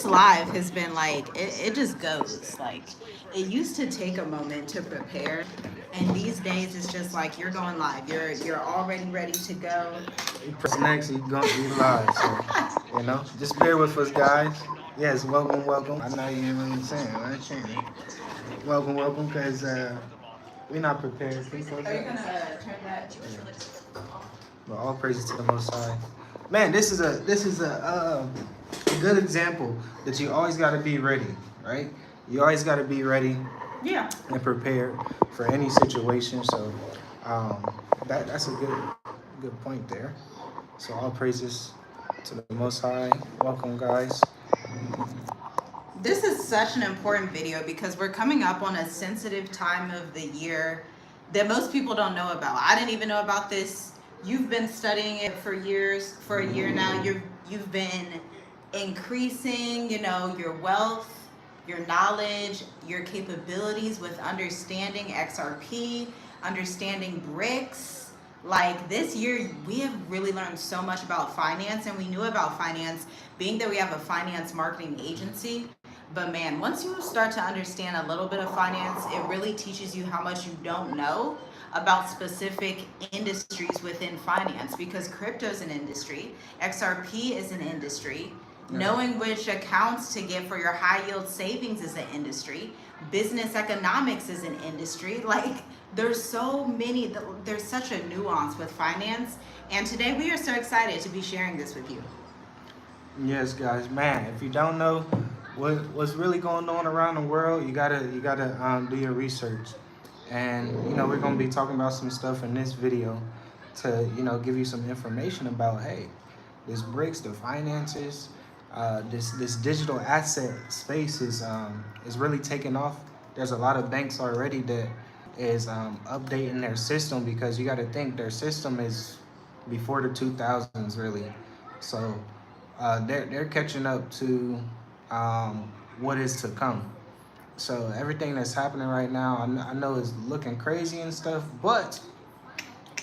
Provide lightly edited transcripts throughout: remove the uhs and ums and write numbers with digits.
live has been like, it just goes. Like, it used to take a moment to prepare, and these days it's just like you're going live. You're already ready to go. You press next, you gonna be live. So, just bear with us, guys. Yes, welcome. I know you hear what I'm saying, right? Welcome, because we're not prepared. Are you gonna turn that? Yeah. But all praises to the Most High. Man, this is a good example that you always got to be ready, right? You always got to be ready. Yeah. And prepared for any situation. So that's a good point there. So all praises to the Most High. Welcome, guys. This is such an important video because we're coming up on a sensitive time of the year that most people don't know about. I didn't even know about this. You've been studying it for years, for a year now. You've been increasing, your wealth, your knowledge, your capabilities with understanding XRP, understanding BRICS. Like, this year, we have really learned so much about finance, and we knew about finance, being that we have a finance marketing agency. But man, once you start to understand a little bit of finance, it really teaches you how much you don't know about specific industries within finance, because crypto is an industry, XRP is an industry. Yeah. Knowing which accounts to get for your high yield savings is an industry. Business economics is an industry. Like, there's such a nuance with finance. And today we are so excited to be sharing this with you. Yes, guys, man, if you don't know what's really going on around the world, you gotta do your research. And we're gonna be talking about some stuff in this video to give you some information about, hey, this BRICS, the finances, this digital asset space is really taking off. There's a lot of banks already that is updating their system, because you got to think their system is before the 2000s really. So they're catching up to what is to come. So everything that's happening right now, I know is looking crazy and stuff, but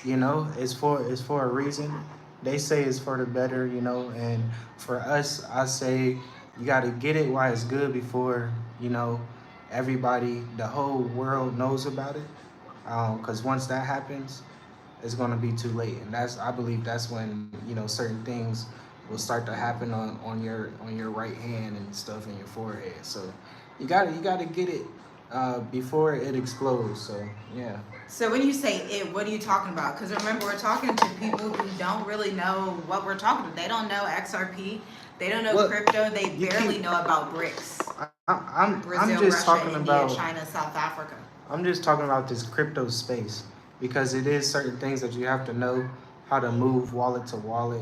it's for a reason. They say it's for the better, and for us, I say you got to get it while it's good before, everybody, the whole world knows about it. Because once that happens, it's going to be too late. And I believe that's when, certain things will start to happen on your right hand and stuff in your forehead. So you got to get it before it explodes. So yeah. So when you say it, what are you talking about? Because remember, we're talking to people who don't really know what we're talking about. They don't know XRP. They don't know crypto. They barely know about BRICS. I'm just talking about India, China, South Africa. I'm just talking about this crypto space, because it is certain things that you have to know how to move wallet to wallet,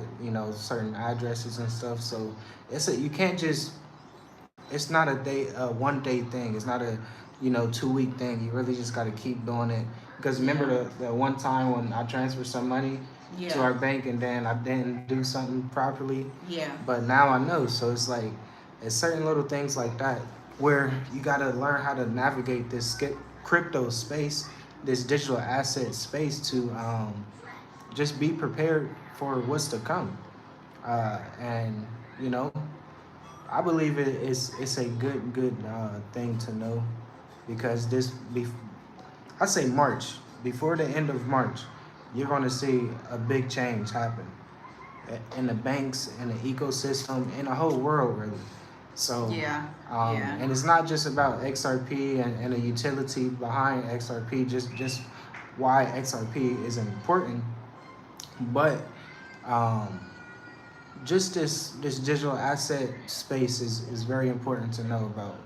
certain addresses and stuff. So you can't just, it's not a 1 day thing. It's not a 2 week thing. You really just got to keep doing it. Because remember the one time when I transferred some money to our bank and then I didn't do something properly. Yeah. But now I know. So it's like, it's certain little things like that where you got to learn how to navigate this crypto space, this digital asset space, to just be prepared for what's to come. And I believe it's a good thing to know, because I say March, before the end of March, you're going to see a big change happen in the banks, in the ecosystem, in the whole world, really. So and it's not just about XRP and the utility behind XRP, just why XRP is important, but just this digital asset space is very important to know about.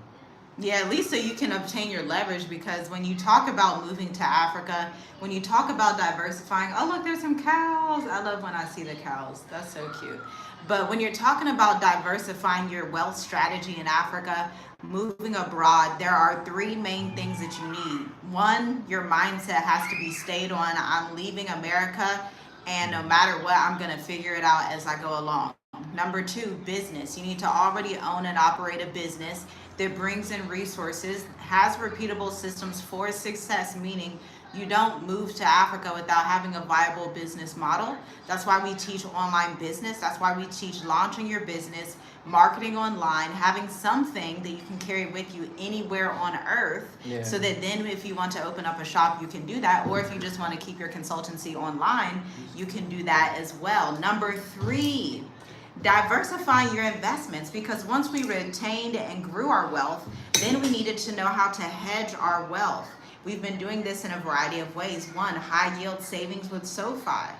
Yeah, at least so you can obtain your leverage, because when you talk about moving to Africa, when you talk about diversifying, oh look, there's some cows. I love when I see the cows. That's so cute. But when you're talking about diversifying your wealth strategy in Africa, moving abroad, there are 3 main things that you need. 1, your mindset has to be stayed on, I'm leaving America, and no matter what, I'm going to figure it out as I go along. Number 2, business. You need to already own and operate a business that brings in resources, has repeatable systems for success, meaning You don't move to Africa without having a viable business model. That's why we teach online business. That's why we teach launching your business, marketing online, having something that you can carry with you anywhere on earth. Yeah. So that then if you want to open up a shop, you can do that. Or if you just want to keep your consultancy online, you can do that as well. Number 3, diversifying your investments, because once we retained and grew our wealth, then we needed to know how to hedge our wealth. We've been doing this in a variety of ways. 1, high yield savings with SoFi.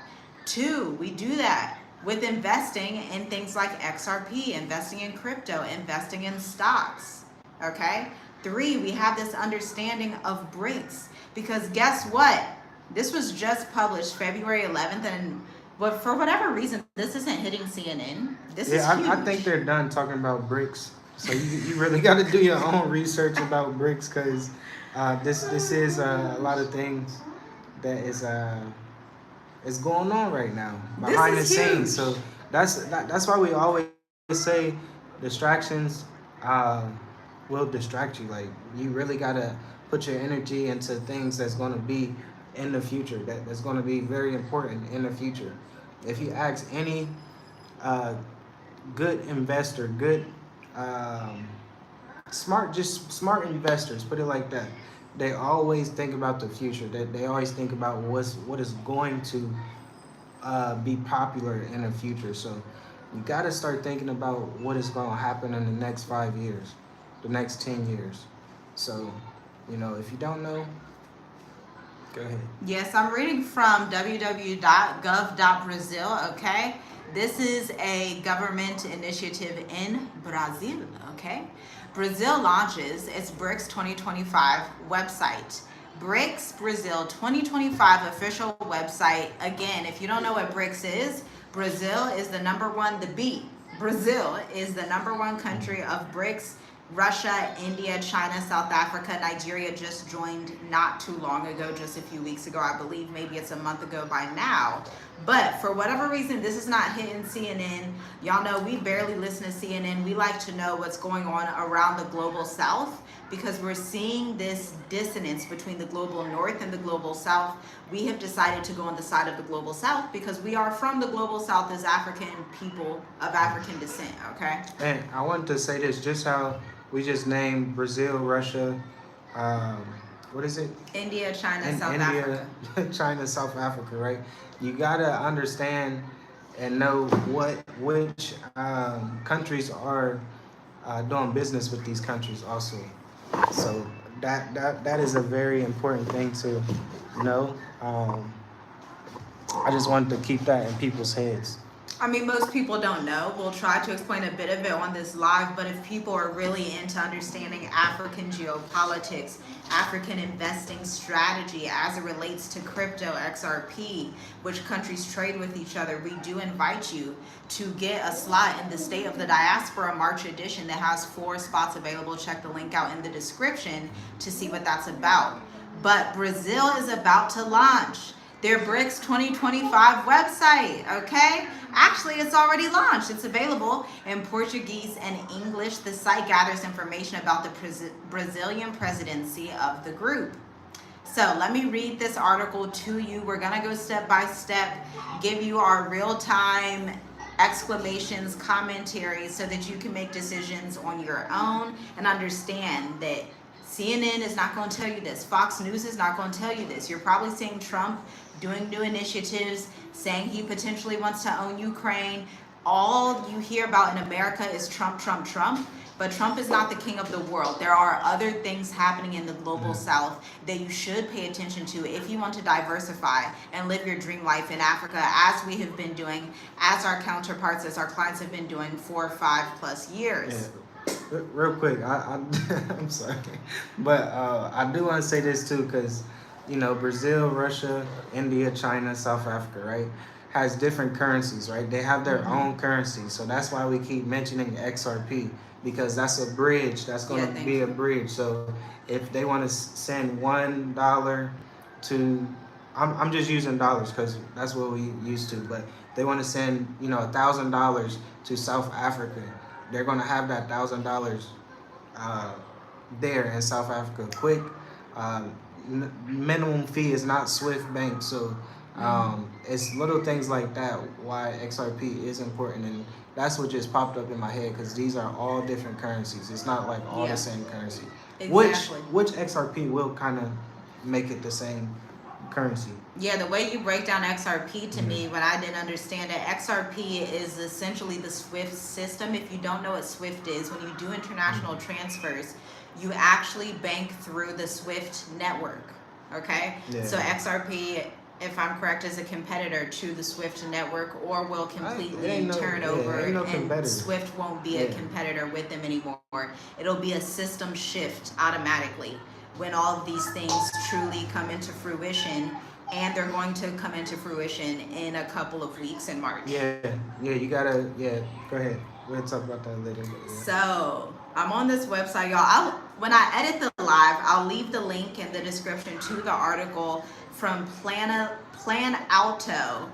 2, we do that with investing in things like XRP, investing in crypto, investing in stocks. Okay? 3, we have this understanding of BRICS, because guess what? This was just published February 11th, and but for whatever reason, this isn't hitting CNN. This is huge. I think they're done talking about BRICS. So you really got to do your own research about BRICS, because this is a lot of things that is going on right now behind the scenes. So that's why we always say distractions will distract you. Like, you really got to put your energy into things that's going to be in the future, that's going to be very important in the future. If you ask any good investor, good smart investors, put it like that, they always think about the future. They always think about what is going to be popular in the future. So you got to start thinking about what is going to happen in the next 5 years, the next 10 years. So, if you don't know, go ahead. Yes, I'm reading from www.gov.brazil, okay? This is a government initiative in Brazil, okay? Brazil launches its BRICS 2025 website. BRICS Brazil 2025 official website. Again, if you don't know what BRICS is, Brazil is the number one, Brazil is the number one country of BRICS. Russia, India, China, South Africa, Nigeria just joined not too long ago, just a few weeks ago, I believe. Maybe it's a month ago by now. But for whatever reason, this is not hitting CNN. Y'all know we barely listen to CNN. We like to know what's going on around the global south, because we're seeing this dissonance between the global north and the global south. We have decided to go on the side of the global south because we are from the global south as African people of African descent, okay? And I wanted to say this, just how we just named Brazil, Russia, what is it? India, China, South Africa. China, South Africa, right? You gotta understand and know which countries are doing business with these countries also. So that is a very important thing to know. I just wanted to keep that in people's heads. I mean, most people don't know. We'll try to explain a bit of it on this live, but if people are really into understanding African geopolitics, African investing strategy as it relates to crypto, XRP, which countries trade with each other, we do invite you to get a slot in the State of the Diaspora March edition that has 4 spots available. Check the link out in the description to see what that's about. But Brazil is about to launch their BRICS 2025 website, okay? Actually, it's already launched. It's available in Portuguese and English. The site gathers information about the Brazilian presidency of the group. So let me read this article to you. We're gonna go step by step, give you our real-time exclamations, commentaries, so that you can make decisions on your own and understand that CNN is not going to tell you this. Fox News is not going to tell you this. You're probably seeing Trump doing new initiatives, saying he potentially wants to own Ukraine. All you hear about in America is Trump, Trump, Trump. But Trump is not the king of the world. There are other things happening in the global south that you should pay attention to if you want to diversify and live your dream life in Africa, as we have been doing, as our counterparts, as our clients have been doing for 5+ years. Yeah. Real quick, I'm sorry, but I do want to say this too, because Brazil, Russia, India, China, South Africa, right, has different currencies, right? They have their own currency, so that's why we keep mentioning XRP, because that's a bridge. That's going to be a bridge. So if they want to send $1 to, I'm just using dollars because that's what we used to, but they want to send $1,000 to South Africa, they're going to have that $1,000 there in South Africa quick. minimum fee is not Swift Bank. So it's little things like that why XRP is important, and that's what just popped up in my head because these are all different currencies. It's not like all the same currency. Exactly. Which XRP will kind of make it the same currency. Yeah, the way you break down XRP to me, when I didn't understand it, XRP is essentially the SWIFT system. If you don't know what SWIFT is, when you do international transfers, you actually bank through the SWIFT network. Okay? Yeah. So XRP, if I'm correct, is a competitor to the SWIFT network, or will completely turn over, and SWIFT won't be a competitor with them anymore. It'll be a system shift automatically when all of these things truly come into fruition, and they're going to come into fruition in a couple of weeks in March. You gotta, go ahead. We'll talk about that later. Yeah. So I'm on this website, y'all. When I edit the live, I'll leave the link in the description to the article from Plan Alto,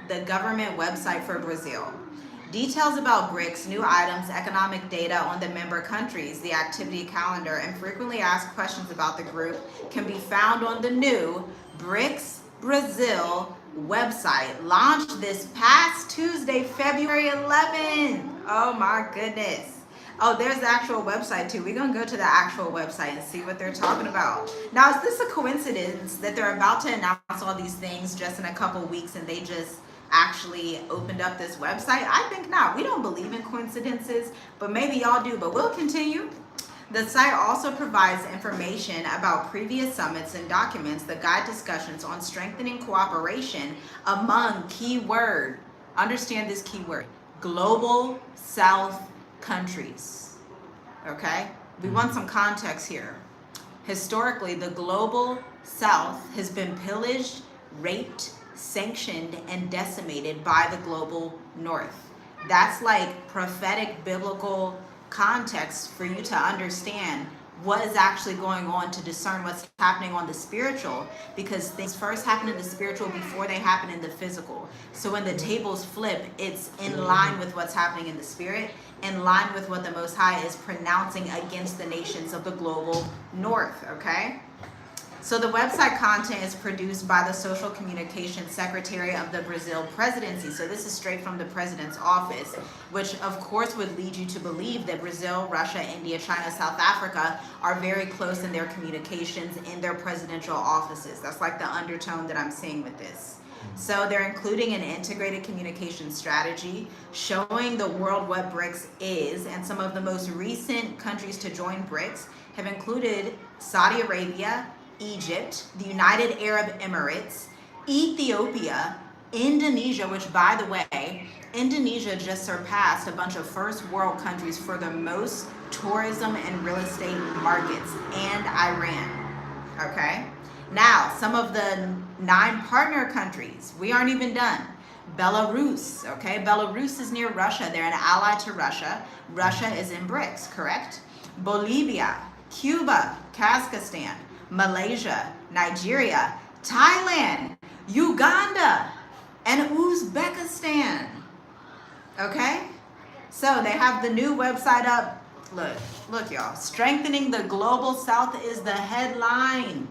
the government website for Brazil. Details about BRICS, new items, economic data on the member countries, the activity calendar, and frequently asked questions about the group can be found on the new BRICS Brazil website, launched this past Tuesday, February 11th. Oh my goodness. Oh, there's the actual website too. We're going to go to the actual website and see what they're talking about. Now, is this a coincidence that they're about to announce all these things just in a couple weeks and they just actually opened up this website? I think not. We don't believe in coincidences, but maybe y'all do, but we'll continue. The site also provides information about previous summits and documents that guide discussions on strengthening cooperation among keyword, understand this keyword, global South countries. Okay? We want some context here. Historically, the global South has been pillaged, raped, sanctioned, and decimated by the global North. That's like prophetic biblical context for you to understand what is actually going on, to discern what's happening on the spiritual, because things first happen in the spiritual before they happen in the physical. So when the tables flip, it's in line with what's happening in the spirit, in line with what the Most High is pronouncing against the nations of the global North, okay? So the website content is produced by the Social Communications Secretary of the Brazil Presidency. So this is straight from the president's office, which of course would lead you to believe that Brazil, Russia, India, China, South Africa are very close in their communications in their presidential offices. That's like the undertone that I'm seeing with this. So they're including an integrated communication strategy, showing the world what BRICS is, and some of the most recent countries to join BRICS have included Saudi Arabia, Egypt, the United Arab Emirates, Ethiopia, Indonesia, which by the way, Indonesia just surpassed a bunch of first world countries for the most tourism and real estate markets, and Iran. Okay? Now, some of the 9 partner countries, we aren't even done. Belarus, okay? Belarus is near Russia. They're an ally to Russia. Russia is in BRICS, correct? Bolivia, Cuba, Kazakhstan, Malaysia, Nigeria, Thailand, Uganda, and Uzbekistan. Okay? So they have the new website up. Look, y'all. Strengthening the Global South is the headline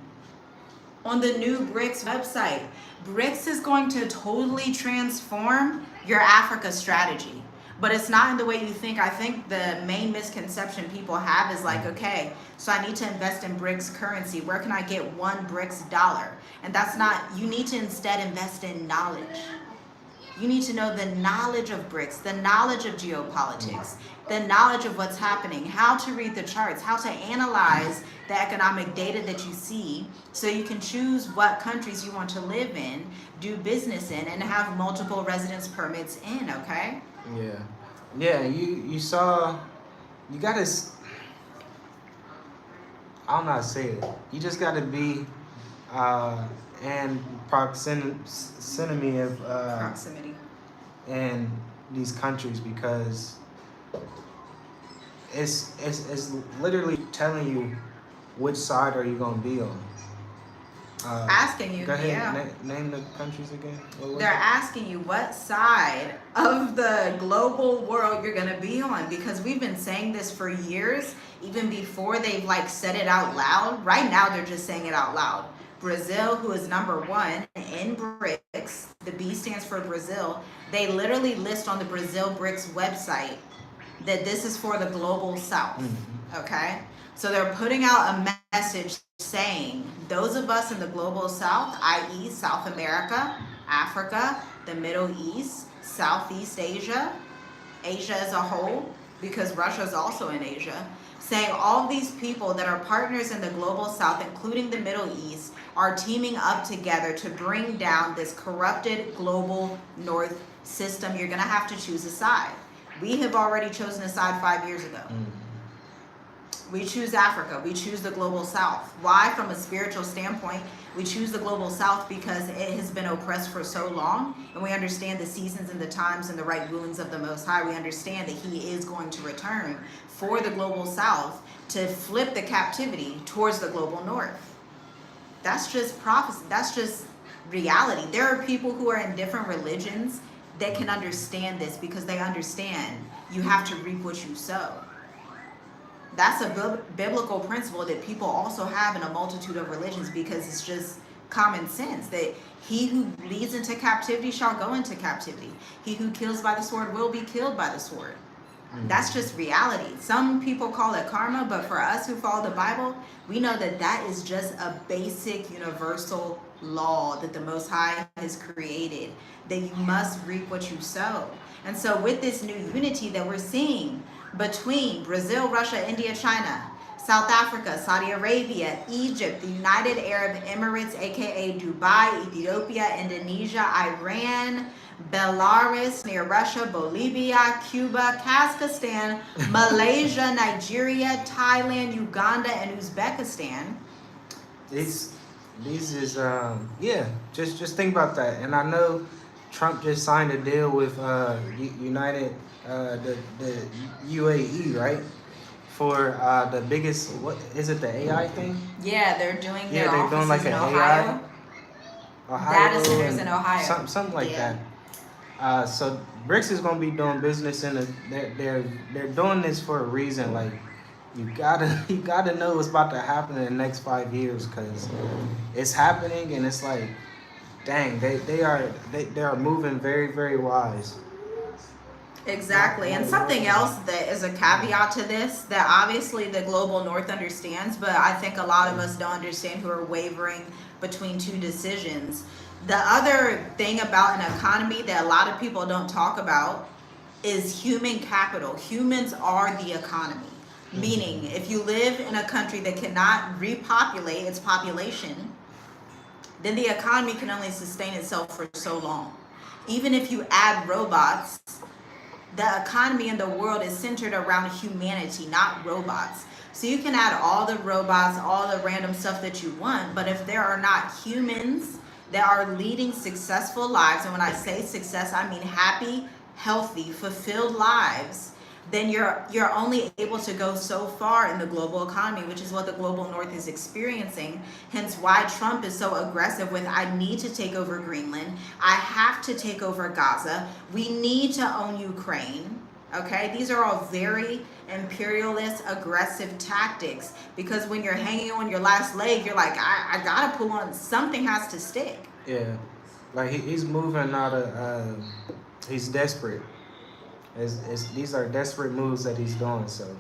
on the new BRICS website. BRICS is going to totally transform your Africa strategy. But it's not in the way you think. I think the main misconception people have is like, okay, so I need to invest in BRICS currency. Where can I get one BRICS dollar? And that's not, you need to instead invest in knowledge. You need to know the knowledge of BRICS, the knowledge of geopolitics, the knowledge of what's happening, how to read the charts, how to analyze the economic data that you see so you can choose what countries you want to live in, do business in, and have multiple residence permits in, okay? Yeah, you saw, you gotta, I don't know how to say it. You just gotta be in proximity of proximity in these countries, because it's literally telling you which side are you gonna be on. asking you, Go ahead, yeah. name the countries again. What was They're it? asking you what side of the global world you're gonna be on, because we've been saying this for years, even before they've like said it out loud. Right now they're just saying it out loud. Brazil, who is #1 in BRICS, the B stands for Brazil, they literally list on the Brazil BRICS website that this is for the global south, okay? So they're putting out a message saying those of us in the global south, i.e. South America, Africa, the Middle East, Southeast Asia, Asia as a whole, because Russia is also in Asia, saying all these people that are partners in the global south, including the Middle East, are teaming up together to bring down this corrupted global north system. You're gonna have to choose a side. We have already chosen a side 5 years ago. We choose Africa. We choose the global south. Why? From a spiritual standpoint, we choose the global south because it has been oppressed for so long, and we understand the seasons and the times and the right rulings of the Most High. We understand that He is going to return for the global south to flip the captivity towards the global north. That's just prophecy. That's just reality. There are people who are in different religions that can understand this, because they understand you have to reap what you sow. That's a biblical principle that people also have in a multitude of religions, because it's just common sense that he who leads into captivity shall go into captivity. He who kills by the sword will be killed by the sword. That's just reality. Some people call it karma, but for us who follow the Bible, we know that that is just a basic universal law that the Most High has created, that you must reap what you sow. And so with this new unity that we're seeing between Brazil, Russia, India, China, South Africa, Saudi Arabia, Egypt, the United Arab Emirates, aka Dubai, Ethiopia, Indonesia, Iran, Belarus, near Russia, Bolivia, Cuba, Kazakhstan, Malaysia, Nigeria, Thailand, Uganda, and Uzbekistan. These is yeah. Just think about that. And I know Trump just signed a deal with United the UAE, right? For the biggest, what is it, the AI thing? Yeah, they're doing their they're doing like an Ohio. Ohio Data centers in Ohio. Something like that. So BRICS is gonna be doing business in they're doing this for a reason. Like you gotta know what's about to happen in the next 5 years, because it's happening, and it's like, dang, they are moving very, very wise. Exactly. And something else that is a caveat to this, that obviously the global north understands, but I think a lot of us don't understand, who are wavering between two decisions. The other thing about an economy that a lot of people don't talk about is human capital. Humans are the economy. Meaning, if you live in a country that cannot repopulate its population, then the economy can only sustain itself for so long. Even if you add robots, the economy in the world is centered around humanity, not robots. So you can add all the robots, all the random stuff that you want, but if there are not humans that are leading successful lives, and when I say success, I mean happy, healthy, fulfilled lives, then you're only able to go so far in the global economy, which is what the global north is experiencing. Hence why Trump is so aggressive with, I need to take over Greenland, I have to take over Gaza, we need to own Ukraine. Okay, these are all very imperialist, aggressive tactics, because when you're hanging on your last leg, you're like, I gotta pull on, something has to stick. Yeah, like he's moving out of he's desperate. These are desperate moves that he's doing. So,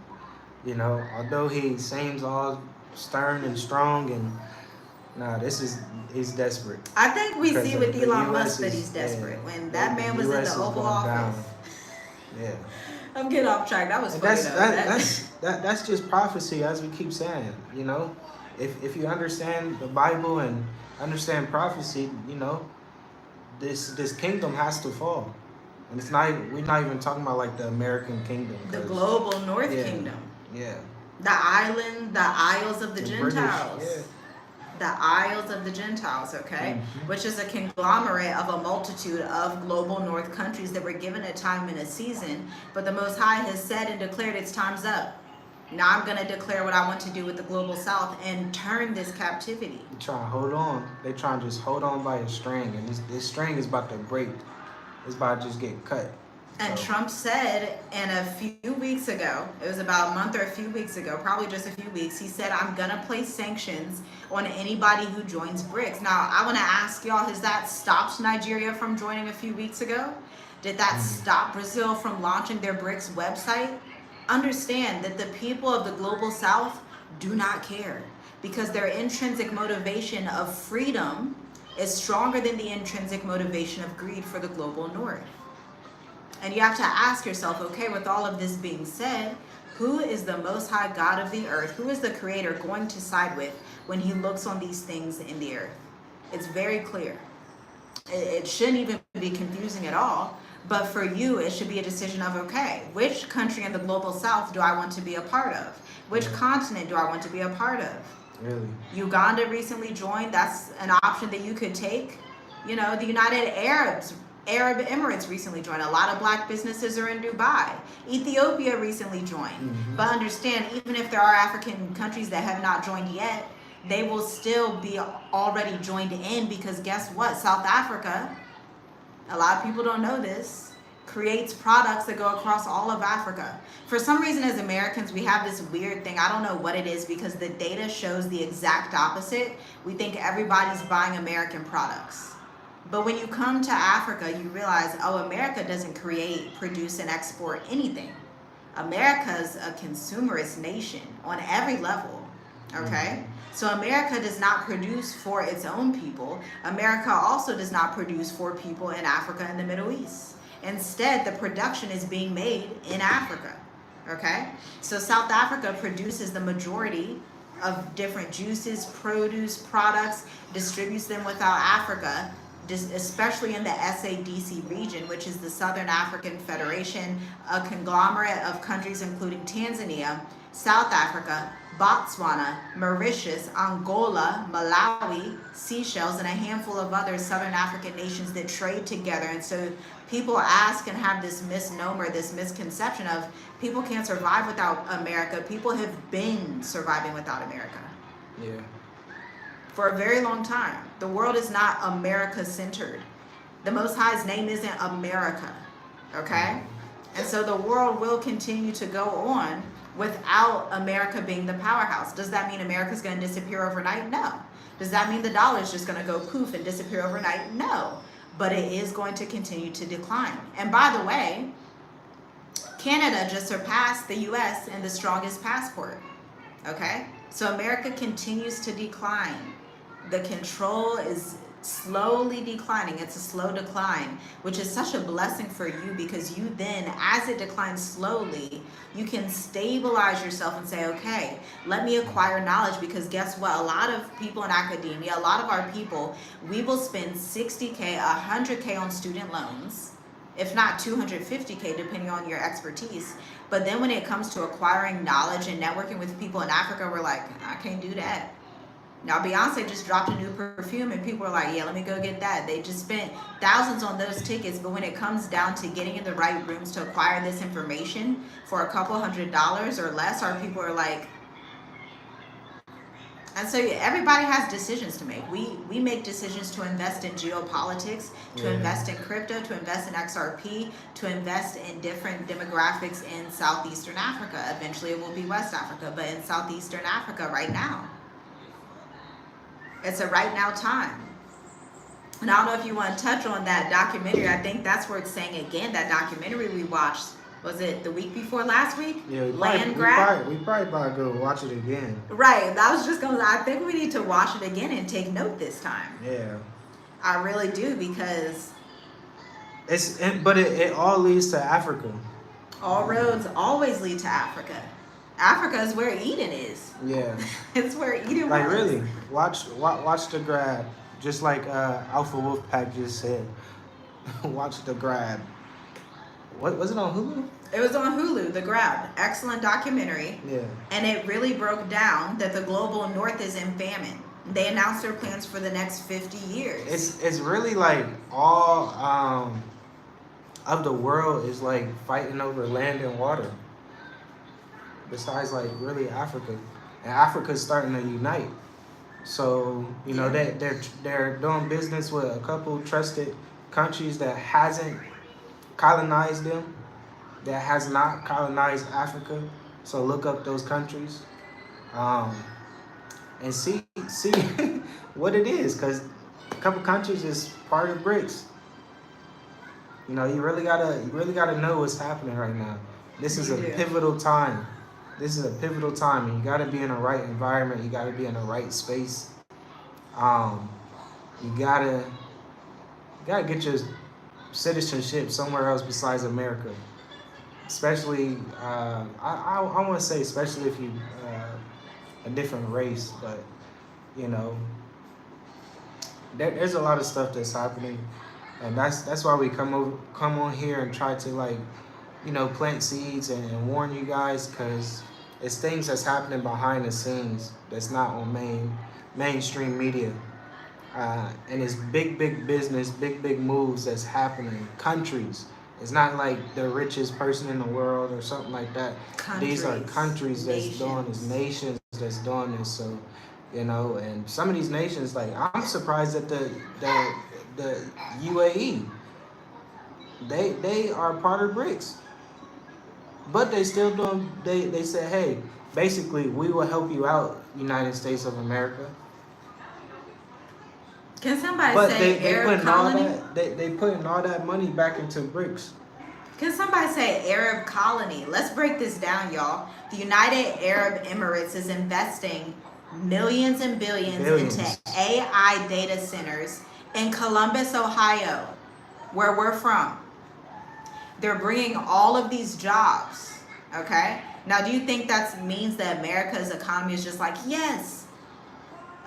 you know, although he seems all stern and strong, and he's desperate. I think we see with Elon US Musk that he's desperate. Yeah, when that man was in the Oval Office. Yeah. I'm getting off track. That was funny That's just prophecy, as we keep saying. You know, if you understand the Bible and understand prophecy, you know, this kingdom has to fall. And it's not even, we're not even talking about like the American kingdom. The global North Kingdom. Yeah. The Isles of the Gentiles. British, The Isles of the Gentiles, okay? Which is a conglomerate of a multitude of global North countries that were given a time and a season. But the Most High has said and declared its time's up. Now I'm going to declare what I want to do with the global south and turn this captivity. They trying to hold on. They trying to just hold on by a string, and this string is about to break. It's about to just get cut. And So, Trump said in a few weeks ago, it was about a month or a few weeks ago, probably just a few weeks, he said, I'm going to place sanctions on anybody who joins BRICS. Now, I want to ask y'all, has that stopped Nigeria from joining a few weeks ago? Did that stop Brazil from launching their BRICS website? Understand that the people of the global south do not care, because their intrinsic motivation of freedom is stronger than the intrinsic motivation of greed for the global north. And you have to ask yourself, okay, with all of this being said, who is the most high God of the earth? Who is the creator going to side with when he looks on these things in the earth? It's very clear. It shouldn't even be confusing at all. But for you, it should be a decision of, okay, which country in the global south do I want to be a part of? Which continent do I want to be a part of? really? Uganda recently joined. That's an option that you could take. You know, the United Arab Emirates recently joined. A lot of black businesses are in Dubai. Ethiopia recently joined. But understand, even if there are African countries that have not joined yet, they will still be already joined in, because guess what? South Africa, a lot of people don't know this, creates products that go across all of Africa. For some reason, as Americans, we have this weird thing. I don't know what it is, because the data shows the exact opposite. We think everybody's buying American products. But when you come to Africa, you realize, oh, America doesn't create, produce, and export anything. America's a consumerist nation on every level, okay? So America does not produce for its own people. America also does not produce for people in Africa and the Middle East. Instead, the production is being made in Africa, okay? So South Africa produces the majority of different juices, produce, products, distributes them without Africa, especially in the SADC region, which is the Southern African Federation, a conglomerate of countries including Tanzania, South Africa, Botswana, Mauritius, Angola, Malawi, Seychelles, and a handful of other Southern African nations that trade together. And so people ask and have this misnomer, this misconception of people can't survive without America. People have been surviving without America. Yeah. For a very long time. The world is not America-centered. The Most High's name isn't America, okay? And so the world will continue to go on without America being the powerhouse. Does that mean America's going to disappear overnight? No. Does that mean the dollar is just going to go poof and disappear overnight? No. But it is going to continue to decline. And by the way, Canada just surpassed the U.S. in the strongest passport, okay? So America continues to decline. The control is slowly declining. It's a slow decline, which is such a blessing for you, because you then, as it declines slowly, you can stabilize yourself and say, okay, let me acquire knowledge, because guess what? A lot of people in academia, a lot of our people, we will spend 60K, 100K on student loans, if not 250K, depending on your expertise. But then when it comes to acquiring knowledge and networking with people in Africa, we're like, I can't do that. Now, Beyonce just dropped a new perfume and people are like, yeah, let me go get that. They just spent thousands on those tickets. But when it comes down to getting in the right rooms to acquire this information for a couple $100s or less, our people are like, and so everybody has decisions to make. We make decisions to invest in geopolitics, to invest in crypto, to invest in XRP, to invest in different demographics in Southeastern Africa. Eventually it will be West Africa, but in Southeastern Africa right now. It's a right now time. And I don't know if you want to touch on that documentary. I think that's worth saying again. That documentary we watched, was it the week before last week? Yeah, we Land probably grab. about to go watch it again. Right. I was just going to, I think we need to watch it again and take note this time. Yeah. I really do, because But it all leads to Africa. all roads always lead to Africa. Africa is where Eden is. Yeah. It's where Eden Like was. really, watch the grab, just like Alpha Wolfpack just said. Watch the grab. What was it on Hulu? It was on Hulu, The Grab. Excellent documentary. Yeah. And it really broke down that the global north is in famine. They announced their plans for the next 50 years. It's really like all of the world is like fighting over land and water. besides like really Africa. And Africa's starting to unite. So, you know, Yeah. they're doing business with a couple trusted countries that hasn't colonized them, that has not colonized Africa. So look up those countries, um, and see what it is, because a couple countries is part of BRICS. You know, you really gotta know what's happening right now. This is You a do. pivotal time. This is a pivotal time, and you gotta be in the right environment. You gotta be in the right space. Um, you gotta get your citizenship somewhere else besides America. Especially, I want to say, especially if you a different race, but you know, there's a lot of stuff that's happening, and that's why we come on here and try to, like, you know, plant seeds and warn you guys, because it's things that's happening behind the scenes that's not on mainstream media. And it's big business, big moves that's happening. Countries. It's not like the richest person in the world or something like that. These are countries that's doing this, nations that's doing this. So, you know, and some of these nations, like, I'm surprised that the UAE, they are part of BRICS, but they still doing. They said, hey, basically, we will help you out, United States of America. Can somebody But say they Arab putting all colony? that they putting all that money back into BRICS. Can somebody say Arab colony? Let's break this down, y'all. The United Arab Emirates is investing millions and billions into AI data centers in Columbus, Ohio, where we're from. They're bringing all of these jobs, okay? Now, do you think that means that America's economy is just like, yes,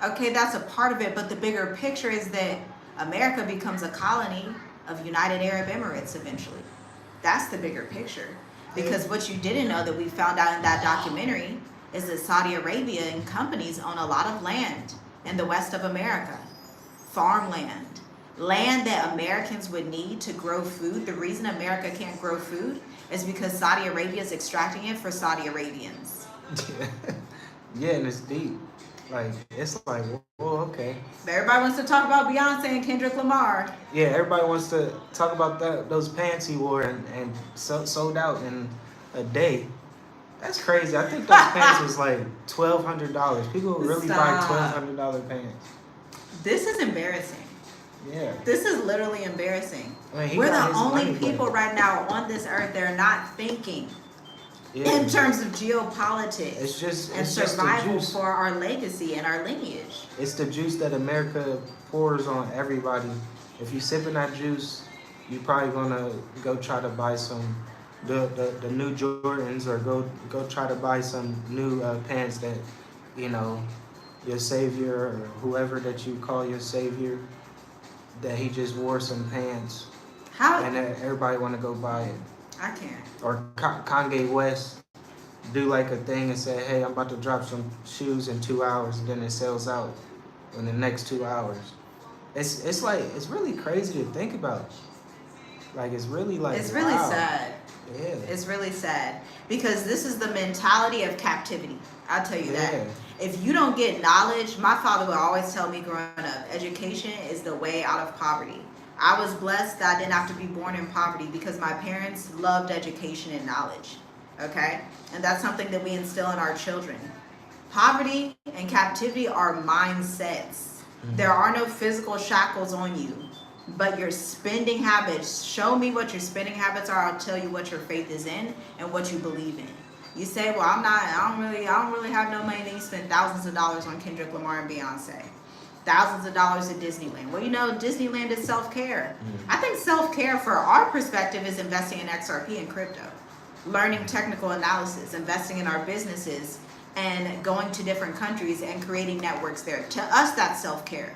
okay, that's a part of it, but the bigger picture is that America becomes a colony of United Arab Emirates eventually. That's the bigger picture. Because what you didn't know that we found out in that documentary is that Saudi Arabia and companies own a lot of land in the west of America. Farmland. Land that Americans would need to grow food. The reason America can't grow food is because Saudi Arabia is extracting it for Saudi Arabians. Yeah, and it's deep. Like, it's like, well, okay. Everybody wants to talk about Beyonce and Kendrick Lamar. Yeah, everybody wants to talk about those pants he wore and sold out in a day. That's crazy. I think those pants was like $1,200. People really buy $1,200 pants. This is embarrassing. Yeah. This is literally embarrassing. I mean, we're the only people right now on this earth that are not thinking in terms of geopolitics. It's just survival the juice for our legacy and our lineage. It's the juice that America pours on everybody. If you sipping that juice, you probably gonna go try to buy some the new Jordans, or go try to buy some new pants that, you know, your savior or whoever that you call your savior, that he just wore some pants. And everybody want to go buy it. I can't. Or Kanye West do like a thing and say, hey, I'm about to drop some shoes in 2 hours, and then it sells out in the next 2 hours. It's like, it's really crazy to think about. Like, it's really like, it's really sad. Yeah. It's really sad, because this is the mentality of captivity. I'll tell you that. If you don't get knowledge, my father would always tell me growing up, education is the way out of poverty. I was blessed that I didn't have to be born in poverty, because my parents loved education and knowledge. Okay? And that's something that we instill in our children. Poverty and captivity are mindsets. There are no physical shackles on you, but your spending habits. Show me what your spending habits are. I'll tell you what your faith is in and what you believe in. You say, well, I don't really have no money. Then you spend thousands of dollars on Kendrick Lamar and Beyonce. Thousands of dollars at Disneyland. Well, you know, Disneyland is self-care. I think self-care for our perspective is investing in XRP and crypto, learning technical analysis, investing in our businesses, and going to different countries and creating networks there. To us, that's self-care,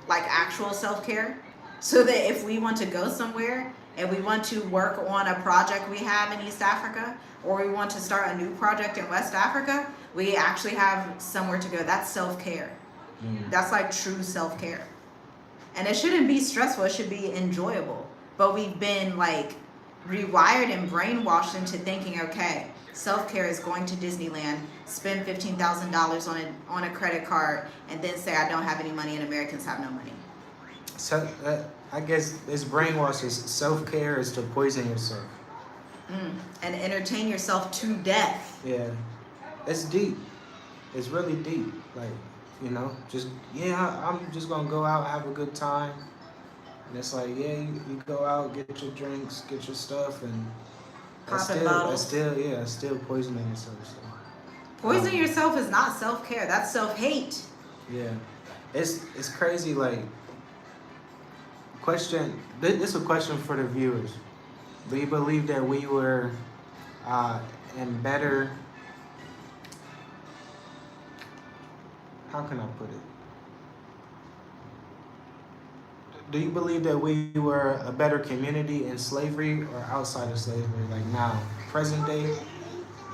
like actual self-care. So that if we want to go somewhere and we want to work on a project we have in East Africa, or we want to start a new project in West Africa, we actually have somewhere to go. That's self-care. That's like true self-care. And it shouldn't be stressful. It should be enjoyable. But we've been like rewired and brainwashed into thinking, okay, Self-care is going to Disneyland, spend $15,000 on a credit card, and then say I don't have any money and Americans have no money. So I guess it's brainwashes. Self-care is to poison yourself. And entertain yourself to death. Yeah, it's deep. It's really deep. Like, you know, I'm just gonna go out, have a good time. And it's like, yeah, you go out, get your drinks, get your stuff, and that's still poisoning yourself. So. Poisoning yourself is not self-care. That's self-hate. Yeah, it's crazy. Like, question. This is a question for the viewers. Do you believe that we were in better? How can I put it? Do you believe that we were a better community in slavery or outside of slavery, like now, present day,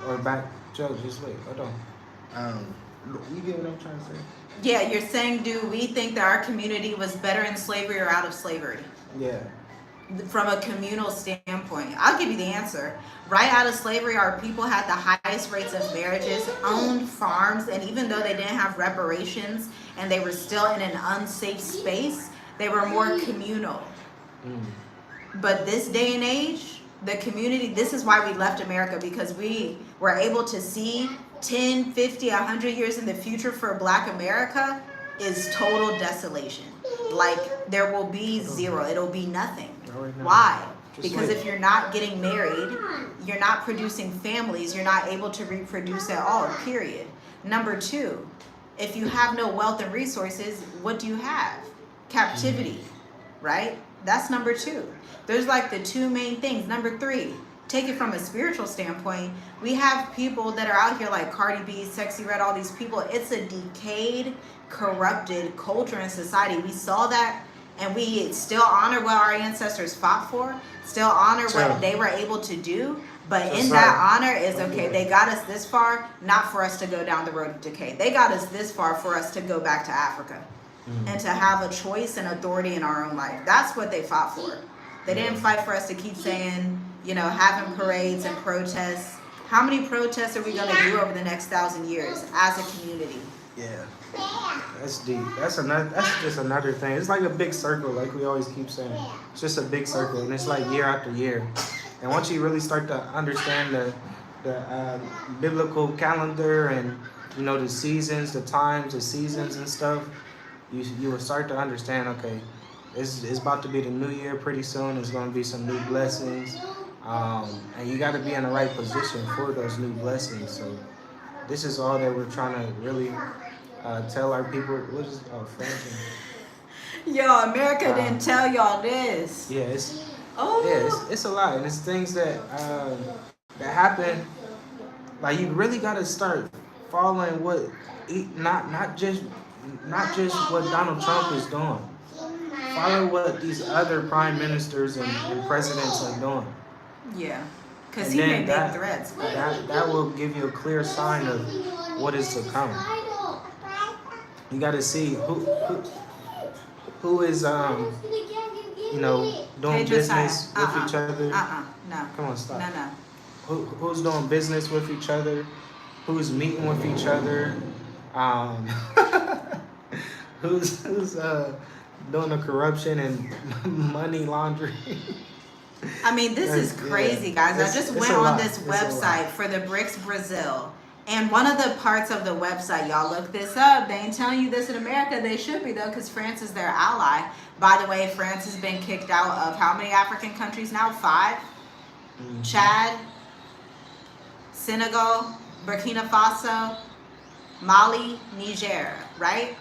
or back? Joe, just wait, hold on. You get what I'm trying to say? Yeah, you're saying, do we think that our community was better in slavery or out of slavery? Yeah. From a communal standpoint, I'll give you the answer. Right out of slavery, our people had the highest rates of marriages, owned farms, and even though they didn't have reparations and they were still in an unsafe space, they were more communal. But this day and age, the community, this is why we left America, because we were able to see 10, 50, 100 years in the future for Black America is total desolation. Like, there will be zero. It'll be nothing. Why? Because if you're not getting married, you're not producing families, you're not able to reproduce at all, period. Number two, if you have no wealth and resources, what do you have? Captivity, right? That's number two. There's like the two main things. Number three, take it from a spiritual standpoint, we have people that are out here like Cardi B, Sexy Red, all these people. It's a decayed, corrupted culture and society. We saw that, and we still honor what our ancestors fought for, still honor what they were able to do. But in that honor is, okay, they got us this far, not for us to go down the road of decay. They got us this far for us to go back to Africa and to have a choice and authority in our own life. That's what they fought for. They didn't fight for us to keep saying, you know, having parades and protests. How many protests are we going to do over the next 1,000 years as a community? Yeah, that's deep. That's just another thing. It's like a big circle, like we always keep saying. It's just a big circle, and it's like year after year. And once you really start to understand the biblical calendar and, you know, the seasons, the times, the seasons and stuff, you will start to understand, okay, it's about to be the new year pretty soon. There's going to be some new blessings. And you got to be in the right position for those new blessings. So this is all that we're trying to really tell our people. What is French? Yo, America didn't tell y'all this. Yeah, it's a lot, and it's things that happen. Like, you really got to start following not just what Donald Trump is doing. Follow what these other prime ministers and presidents are doing. Yeah, because he made big threats. That will give you a clear sign of what is to come. You got to see who is you know, doing business with each other. No. Come on, stop. No. Who's doing business with each other? Who's meeting with each other? Who's doing the corruption and money laundering? I mean, this is crazy, guys. I just went on this website for the BRICS Brazil. And one of the parts of the website, y'all look this up. They ain't telling you this in America. They should be, though, because France is their ally. By the way, France has been kicked out of how many African countries now? 5? Chad, Senegal, Burkina Faso, Mali, Niger, right?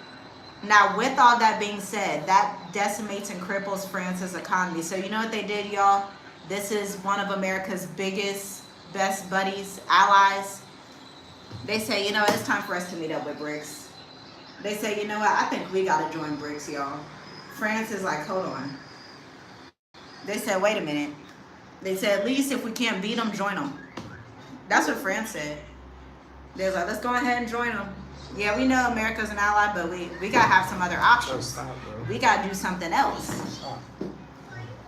Now, with all that being said, that decimates and cripples France's economy. So you know what they did, y'all? This is one of America's biggest, best buddies, allies. They say, you know, it's time for us to meet up with BRICS. They say, you know what? I think we got to join BRICS, y'all. France is like, hold on. They said, wait a minute. They said, at least if we can't beat them, join them. That's what France said. They was like, let's go ahead and join them. Yeah, we know America's an ally, but we got to have some other options. We got to do something else.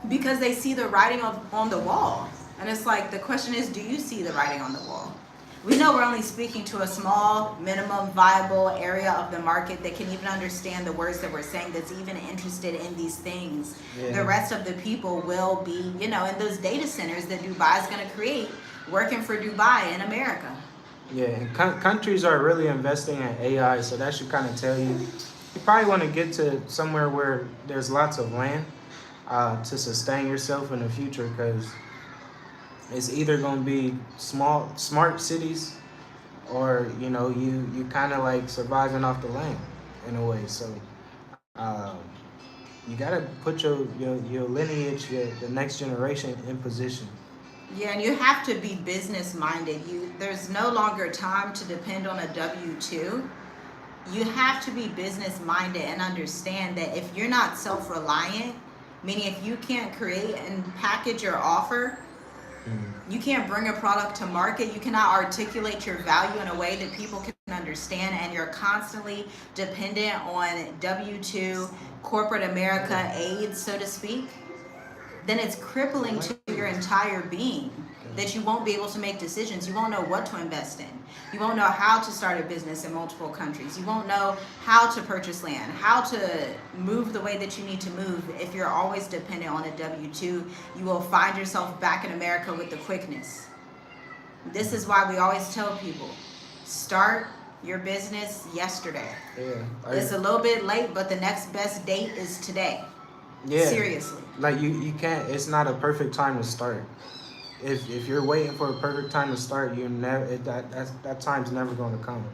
Because they see the writing on the wall. And it's like, the question is, do you see the writing on the wall? We know we're only speaking to a small, minimum viable area of the market that can even understand the words that we're saying, that's even interested in these things. Yeah. The rest of the people will be, you know, in those data centers that Dubai is going to create, working for Dubai in America. Yeah, and countries are really investing in AI, so that should kind of tell you. You probably want to get to somewhere where there's lots of land to sustain yourself in the future, because it's either going to be smart cities, or you know, you kind of like surviving off the land in a way. So you got to put your lineage, the next generation in position. Yeah, and you have to be business minded. There's no longer time to depend on a W-2. You have to be business minded and understand that if you're not self-reliant, meaning if you can't create and package your offer, you can't bring a product to market, you cannot articulate your value in a way that people can understand, and you're constantly dependent on W-2 corporate America aid, so to speak, then it's crippling to your entire being, that you won't be able to make decisions. You won't know what to invest in. You won't know how to start a business in multiple countries. You won't know how to purchase land, how to move the way that you need to move. If you're always dependent on a W-2, you will find yourself back in America with the quickness. This is why we always tell people, start your business yesterday. Yeah. It's a little bit late, but the next best date is today. Yeah. Seriously. Like you can't. It's not a perfect time to start. If you're waiting for a perfect time to start, you never. That time's never going to come,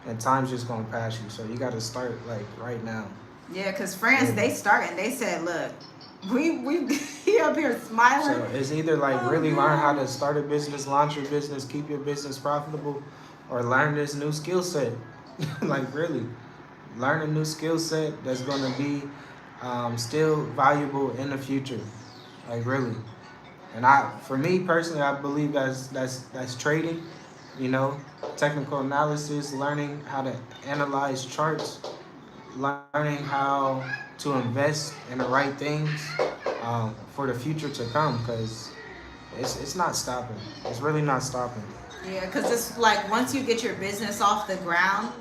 and time's just going to pass you. So you got to start like right now. Yeah, because France, they started and they said, look, we he up here smiling. So it's either like really learn how to start a business, launch your business, keep your business profitable, or learn this new skill set. Like really, learn a new skill set that's going to be still valuable in the future. Like really. And for me personally, I believe that's trading, you know, technical analysis, learning how to analyze charts, learning how to invest in the right things for the future to come, because it's not stopping. It's really not stopping. Yeah, because it's like once you get your business off the ground,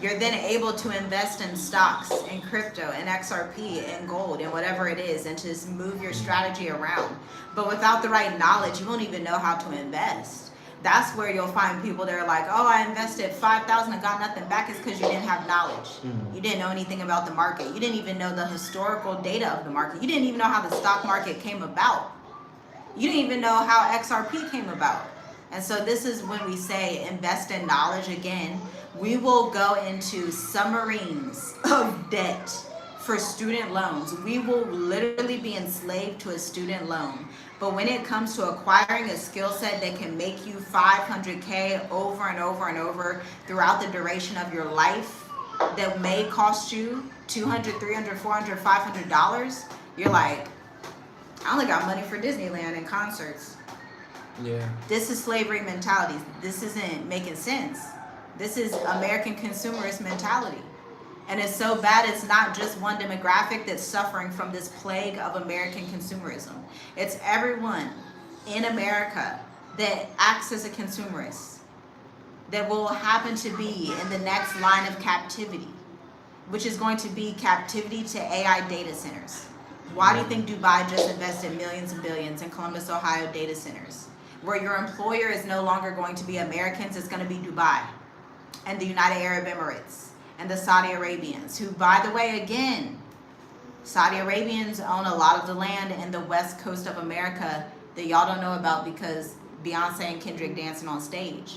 you're then able to invest in stocks, in crypto, in XRP, in gold, in whatever it is, and to just move your strategy around. But without the right knowledge, you won't even know how to invest. That's where you'll find people that are like, oh, I invested $5,000 and got nothing back. It's because you didn't have knowledge. You didn't know anything about the market. You didn't even know the historical data of the market. You didn't even know how the stock market came about. You didn't even know how XRP came about. And so this is when we say invest in knowledge again. We will go into submarines of debt for student loans. We will literally be enslaved to a student loan. But when it comes to acquiring a skill set that can make you $500K over and over and over throughout the duration of your life, that may cost you $200, $300, $400, $500, you're like, I only got money for Disneyland and concerts. Yeah. This is slavery mentality. This isn't making sense. This is American consumerist mentality. And it's so bad, it's not just one demographic that's suffering from this plague of American consumerism. It's everyone in America that acts as a consumerist that will happen to be in the next line of captivity, which is going to be captivity to AI data centers. Why do you think Dubai just invested millions and billions in Columbus, Ohio data centers? Where your employer is no longer going to be Americans, it's going to be Dubai and the United Arab Emirates and the Saudi Arabians, who, by the way, again, Saudi Arabians own a lot of the land in the west coast of America that y'all don't know about because Beyonce and Kendrick dancing on stage.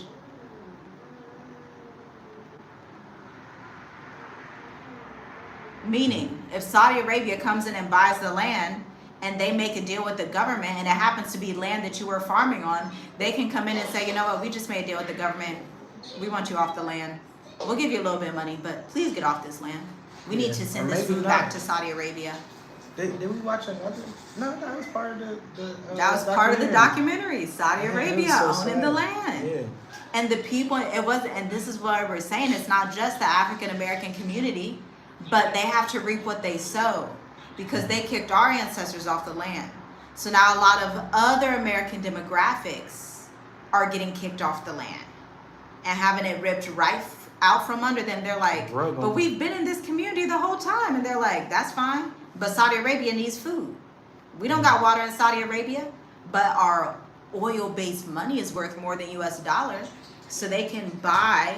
Meaning, if Saudi Arabia comes in and buys the land and they make a deal with the government and it happens to be land that you were farming on, they can come in and say, you know what, we just made a deal with the government. We want you off the land. We'll give you a little bit of money, but please get off this land. We need to send this food back to Saudi Arabia. Did we watch another? No, that was part of the that was part of the documentary. Saudi Arabia owning the land. Yeah. And the people, it wasn't, and this is what we're saying, it's not just the African American community, but they have to reap what they sow because they kicked our ancestors off the land. So now a lot of other American demographics are getting kicked off the land. and having it ripped right out from under them. They're like, but we've been in this community the whole time. And they're like, that's fine. But Saudi Arabia needs food. We don't got water in Saudi Arabia, but our oil-based money is worth more than US dollars. So they can buy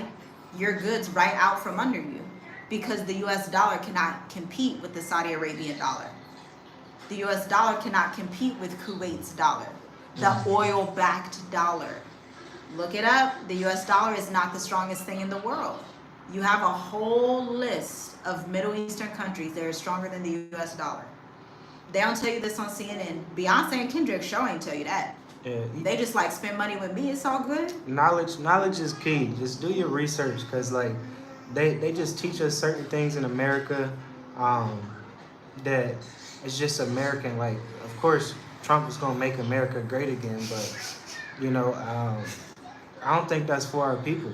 your goods right out from under you, because the US dollar cannot compete with the Saudi Arabian dollar. The US dollar cannot compete with Kuwait's dollar, the oil-backed dollar. Look it up. The US dollar is not the strongest thing in the world. You have a whole list of Middle Eastern countries that are stronger than the US dollar. They don't tell you this on CNN. Beyonce and Kendrick's show ain't tell you that. Yeah. They just like spend money with me. It's all good. Knowledge is key. Just do your research, because like they just teach us certain things in America that it's just American. Like, of course, Trump is gonna make America great again, but you know, I don't think that's for our people.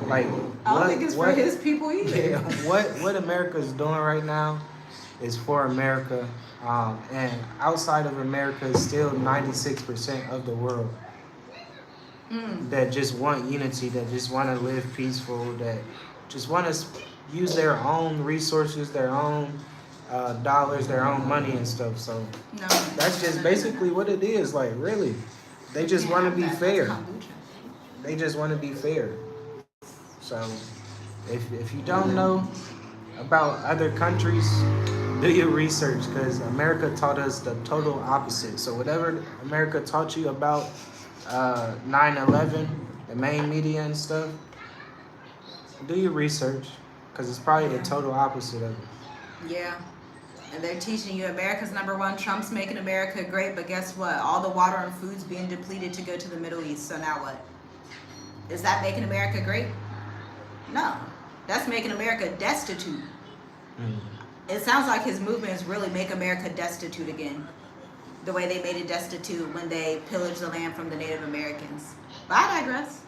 Like, I don't think it's for his people either. Yeah, what America is doing right now is for America, and outside of America is still 96% of the world that just want unity, that just want to live peaceful, that just want to use their own resources, their own dollars, their own money and stuff. So that's just basically what it is. Like, really, they just want to be fair. They just want to be fair. So if you don't know about other countries, do your research, because America taught us the total opposite. So whatever America taught you about 9/11, the main media and stuff, do your research, because it's probably the total opposite of it. Yeah. And they're teaching you America's #1, Trump's making America great, but guess what? All the water and food's being depleted to go to the Middle East. So now what? Is that making America great? No. That's making America destitute. It sounds like his movement is really make America destitute again, the way they made it destitute when they pillaged the land from the Native Americans. But I digress.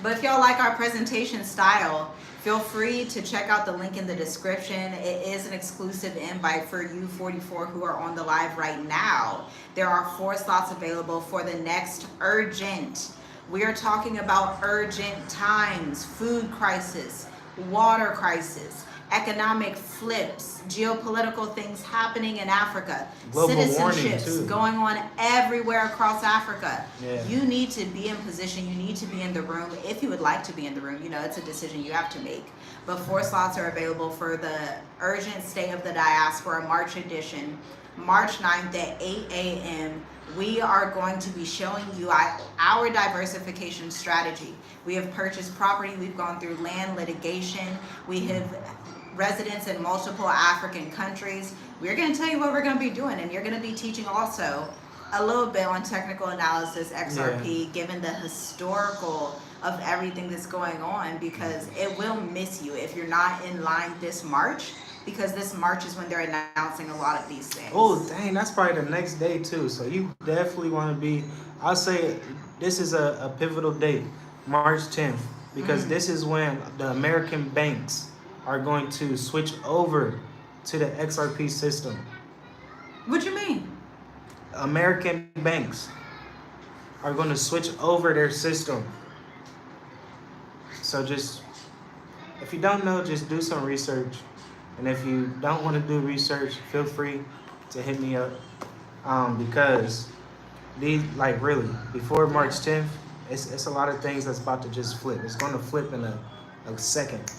But if y'all like our presentation style, feel free to check out the link in the description. It is an exclusive invite for you 44 who are on the live right now. There are 4 slots available for the next urgent. We are talking about urgent times, food crisis, water crisis, economic flips, geopolitical things happening in Africa, global citizenships going on everywhere across Africa. Yeah. You need to be in position. You need to be in the room if you would like to be in the room. You know, it's a decision you have to make. But 4 slots are available for the urgent State of the Diaspora March edition, March 9th at 8 a.m. We are going to be showing you our diversification strategy. We have purchased property. We've gone through land litigation. We have residents in multiple African countries. We're going to tell you what we're going to be doing, and you're going to be teaching also a little bit on technical analysis, XRP, given the historical of everything that's going on, because it will miss you if you're not in line this March, because this March is when they're announcing a lot of these things. Oh, dang, that's probably the next day too. So you definitely want to be, I'll say this is a pivotal date, March 10th, because this is when the American banks are going to switch over to the XRP system. What you mean? American banks are going to switch over their system. So just, if you don't know, just do some research. And if you don't want to do research, feel free to hit me up. Because these, like, really, before March 10th, it's a lot of things that's about to just flip. It's going to flip in a second.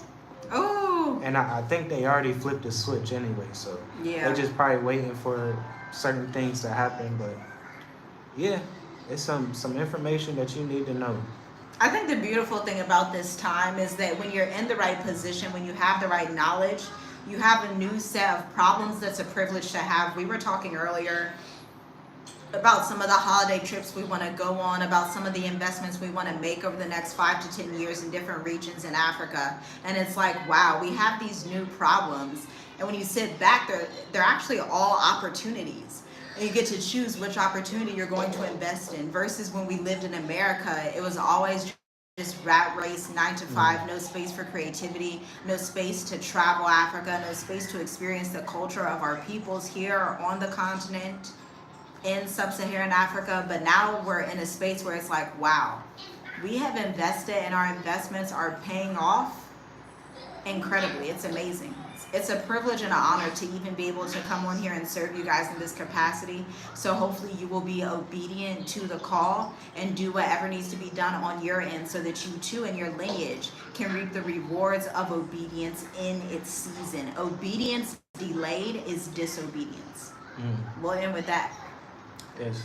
Oh. And I think they already flipped the switch anyway, so they're just probably waiting for certain things to happen. But yeah, it's some information that you need to know. I think the beautiful thing about this time is that when you're in the right position, when you have the right knowledge, you have a new set of problems that's a privilege to have. We were talking earlier about some of the holiday trips we want to go on, about some of the investments we want to make over the next 5 to 10 years in different regions in Africa. And it's like, wow, we have these new problems. And when you sit back, they're actually all opportunities. And you get to choose which opportunity you're going to invest in, versus when we lived in America, it was always just rat race, 9 to 5, no space for creativity, no space to travel Africa, no space to experience the culture of our peoples here on the continent in sub-Saharan Africa. But now we're in a space where it's like, wow, We have invested and our investments are paying off incredibly. It's amazing. It's a privilege and an honor to even be able to come on here and serve you guys in this capacity. So hopefully you will be obedient to the call and do whatever needs to be done on your end so that you too and your lineage can reap the rewards of obedience in its season. Obedience delayed is disobedience. We'll end with that. Yes.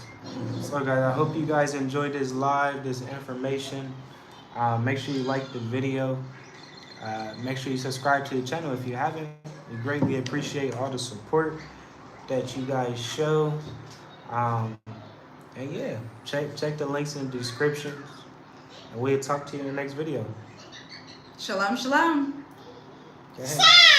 So guys, I hope you guys enjoyed this live, this information. Make sure you like the video. Make sure you subscribe to the channel if you haven't. We greatly appreciate all the support that you guys show. And yeah, check the links in the description. And we'll talk to you in the next video. Shalom, shalom. Okay.